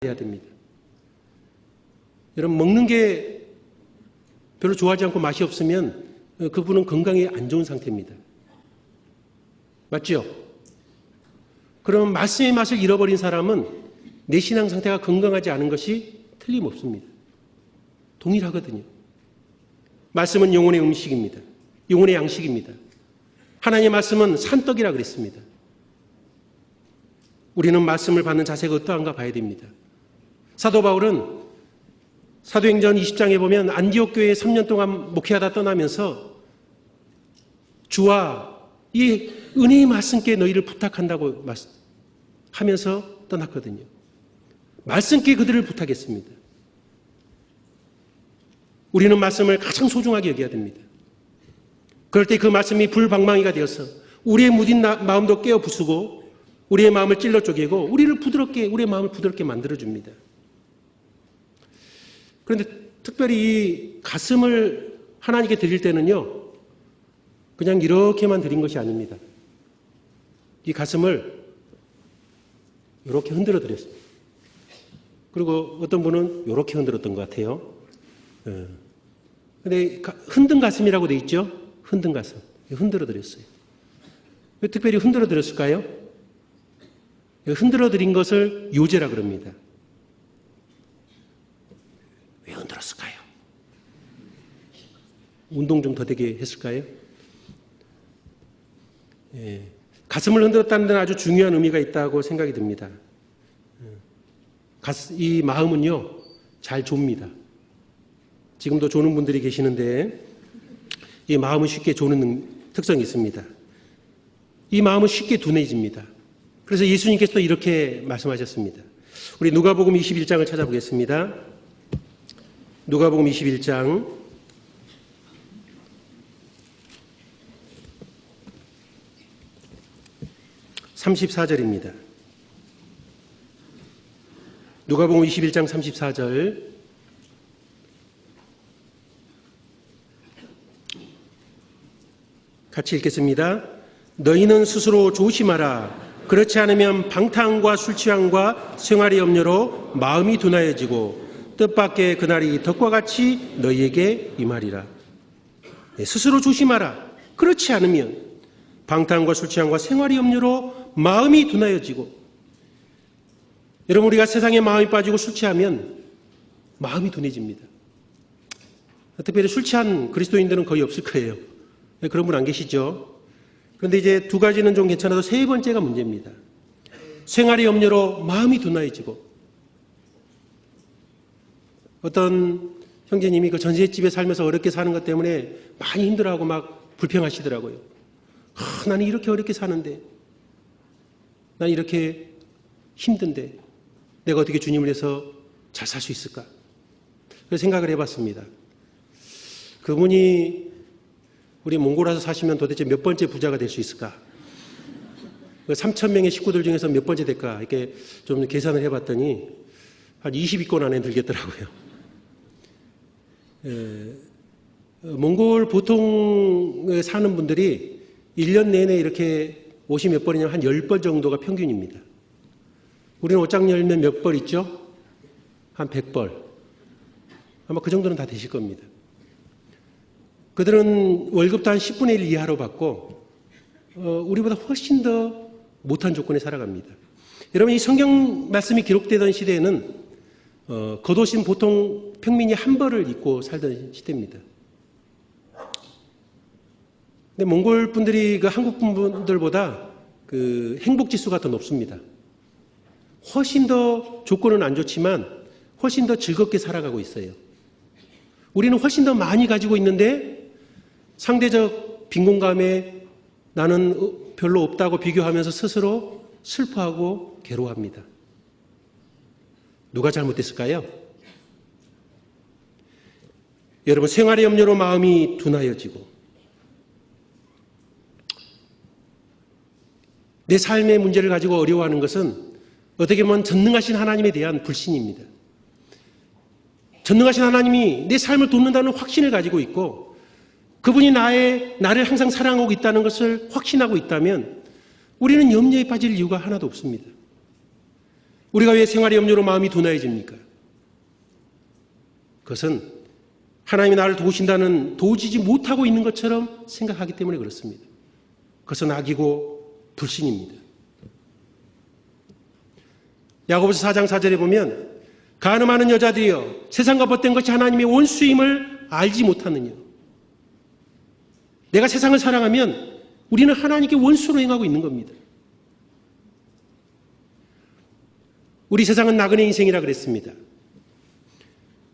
해야 됩니다. 여러분, 먹는 게 별로 좋아하지 않고 맛이 없으면 그분은 건강에 안 좋은 상태입니다. 맞죠? 그럼 말씀의 맛을 잃어버린 사람은 내 신앙 상태가 건강하지 않은 것이 틀림없습니다. 동일하거든요. 말씀은 영혼의 음식입니다. 영혼의 양식입니다. 하나님의 말씀은 산떡이라 그랬습니다. 우리는 말씀을 받는 자세가 어떠한가 봐야 됩니다. 사도 바울은 사도행전 20장에 보면 안디옥 교회에 3년 동안 목회하다 떠나면서 주와 이 은혜의 말씀께 너희를 부탁한다고 하면서 떠났거든요. 말씀께 그들을 부탁했습니다. 우리는 말씀을 가장 소중하게 여겨야 됩니다. 그럴 때 그 말씀이 불방망이가 되어서 우리의 무딘 마음도 깨어 부수고 우리의 마음을 찔러 쪼개고 우리의 마음을 부드럽게 만들어줍니다. 그런데 특별히 이 가슴을 하나님께 드릴 때는요, 그냥 이렇게만 드린 것이 아닙니다. 이 가슴을 이렇게 흔들어 드렸습니다. 그리고 어떤 분은 이렇게 흔들었던 것 같아요. 근데 흔든 가슴이라고 돼 있죠? 흔든 가슴. 흔들어 드렸어요. 왜 특별히 흔들어 드렸을까요? 흔들어 드린 것을 요제라 그럽니다. 왜 흔들었을까요? 운동 좀 더 되게 했을까요? 가슴을 흔들었다는 데는 아주 중요한 의미가 있다고 생각이 듭니다. 이 마음은요, 잘 좁니다. 지금도 조는 분들이 계시는데 이 마음은 쉽게 조는 특성이 있습니다. 이 마음은 쉽게 둔해집니다. 그래서 예수님께서도 이렇게 말씀하셨습니다. 우리 누가복음 21장을 찾아보겠습니다. 누가복음 21장 34절입니다. 누가복음 21장 34절 같이 읽겠습니다. 너희는 스스로 조심하라. 그렇지 않으면 방탕과 술 취함과 생활의 염려로 마음이 둔하여지고 뜻밖의 그날이 덕과 같이 너희에게 임하리라. 스스로 조심하라. 그렇지 않으면 방탕과 술 취함과 생활의 염려로 마음이 둔하여지고, 여러분, 우리가 세상에 마음이 빠지고 술 취하면 마음이 둔해집니다. 특별히 술 취한 그리스도인들은 거의 없을 거예요. 그런 분 안 계시죠? 그런데 이제 두 가지는 좀 괜찮아도 세 번째가 문제입니다. 생활의 염려로 마음이 둔하여지고, 어떤 형제님이 그 전셋집에 살면서 어렵게 사는 것 때문에 많이 힘들어하고 막 불평하시더라고요. 나는 이렇게 어렵게 사는데, 난 이렇게 힘든데 내가 어떻게 주님을 위해서 잘 살 수 있을까? 그래서 생각을 해봤습니다. 그분이 우리 몽골에서 사시면 도대체 몇 번째 부자가 될 수 있을까? 3,000명의 식구들 중에서 몇 번째 될까? 이렇게 좀 계산을 해봤더니 한 20위권 안에 들겠더라고요. 몽골 보통 사는 분들이 1년 내내 이렇게 옷이 몇 벌이냐면 한 10벌 정도가 평균입니다. 우리는 옷장 열면 몇 벌 있죠? 한 100벌. 아마 그 정도는 다 되실 겁니다. 그들은 월급도 한 10분의 1 이하로 받고 우리보다 훨씬 더 못한 조건에 살아갑니다. 여러분, 이 성경 말씀이 기록되던 시대에는 겉옷인 보통 평민이 한 벌을 입고 살던 시대입니다. 근데 몽골 분들이 그 한국 분들보다 그 행복 지수가 더 높습니다. 훨씬 더 조건은 안 좋지만 훨씬 더 즐겁게 살아가고 있어요. 우리는 훨씬 더 많이 가지고 있는데 상대적 빈곤감에 나는 별로 없다고 비교하면서 스스로 슬퍼하고 괴로워합니다. 누가 잘못됐을까요? 여러분, 생활의 염려로 마음이 둔하여지고 내 삶의 문제를 가지고 어려워하는 것은 어떻게 보면 전능하신 하나님에 대한 불신입니다. 전능하신 하나님이 내 삶을 돕는다는 확신을 가지고 있고 그분이 나를 항상 사랑하고 있다는 것을 확신하고 있다면 우리는 염려에 빠질 이유가 하나도 없습니다. 우리가 왜 생활의 염려로 마음이 둔해집니까? 그것은 하나님이 나를 도우신다는 도우지지 못하고 있는 것처럼 생각하기 때문에 그렇습니다. 그것은 악이고 불신입니다. 야고보서 4장 4절에 보면 간음하는 여자들이여 세상과 벗된 것이 하나님의 원수임을 알지 못하느냐. 내가 세상을 사랑하면 우리는 하나님께 원수로 행하고 있는 겁니다. 우리 세상은 나그네 인생이라 그랬습니다.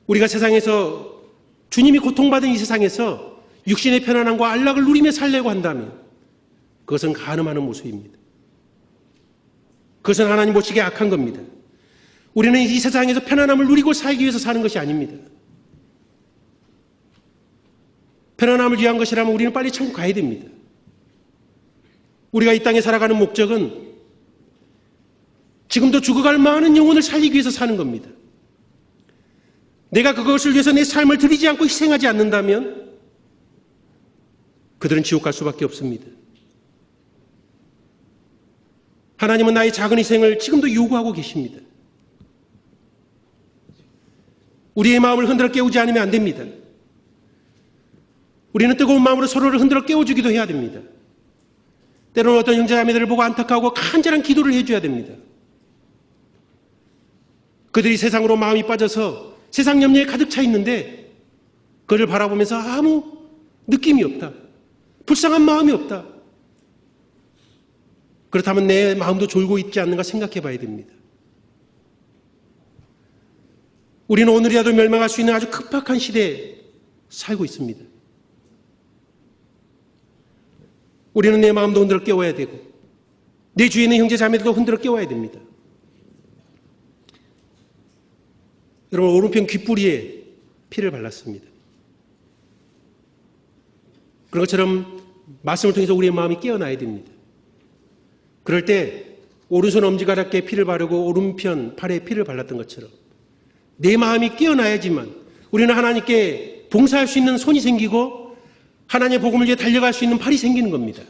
우리가 세상에서 주님이 고통받은 이 세상에서 육신의 편안함과 안락을 누리며 살려고 한다면 그것은 간음하는 모습입니다. 그것은 하나님 보시기에 악한 겁니다. 우리는 이 세상에서 편안함을 누리고 살기 위해서 사는 것이 아닙니다. 편안함을 위한 것이라면 우리는 빨리 천국 가야 됩니다. 우리가 이 땅에 살아가는 목적은 지금도 죽어갈 많은 영혼을 살리기 위해서 사는 겁니다. 내가 그것을 위해서 내 삶을 드리지 않고 희생하지 않는다면 그들은 지옥 갈 수밖에 없습니다. 하나님은 나의 작은 희생을 지금도 요구하고 계십니다. 우리의 마음을 흔들어 깨우지 않으면 안 됩니다. 우리는 뜨거운 마음으로 서로를 흔들어 깨워주기도 해야 됩니다. 때로는 어떤 형제자매들을 보고 안타까워하고 간절한 기도를 해줘야 됩니다. 그들이 세상으로 마음이 빠져서 세상 염려에 가득 차 있는데 그를 바라보면서 아무 느낌이 없다. 불쌍한 마음이 없다. 그렇다면 내 마음도 졸고 있지 않는가 생각해 봐야 됩니다. 우리는 오늘이라도 멸망할 수 있는 아주 급박한 시대에 살고 있습니다. 우리는 내 마음도 흔들어 깨워야 되고 내 주위에 있는 형제 자매들도 흔들어 깨워야 됩니다. 여러분, 오른편 귓부리에 피를 발랐습니다. 그런 것처럼 말씀을 통해서 우리의 마음이 깨어나야 됩니다. 그럴 때 오른손 엄지가락에 피를 바르고 오른편 팔에 피를 발랐던 것처럼 내 마음이 깨어나야지만 우리는 하나님께 봉사할 수 있는 손이 생기고 하나님의 복음을 위해 달려갈 수 있는 팔이 생기는 겁니다.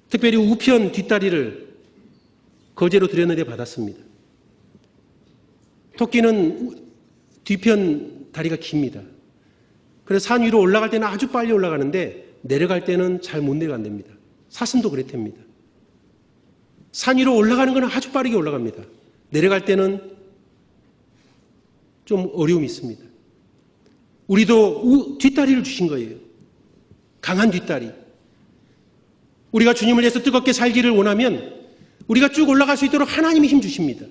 특별히 우편 뒷다리를 거제로 드렸는데 받았습니다. 토끼는 뒤편 다리가 깁니다. 그래서 산 위로 올라갈 때는 아주 빨리 올라가는데 내려갈 때는 잘 못 내려간답니다. 사슴도 그랬답니다. 산 위로 올라가는 건 아주 빠르게 올라갑니다. 내려갈 때는 좀 어려움이 있습니다. 우리도 뒷다리를 주신 거예요. 강한 뒷다리. 우리가 주님을 위해서 뜨겁게 살기를 원하면 우리가 쭉 올라갈 수 있도록 하나님이 힘 주십니다.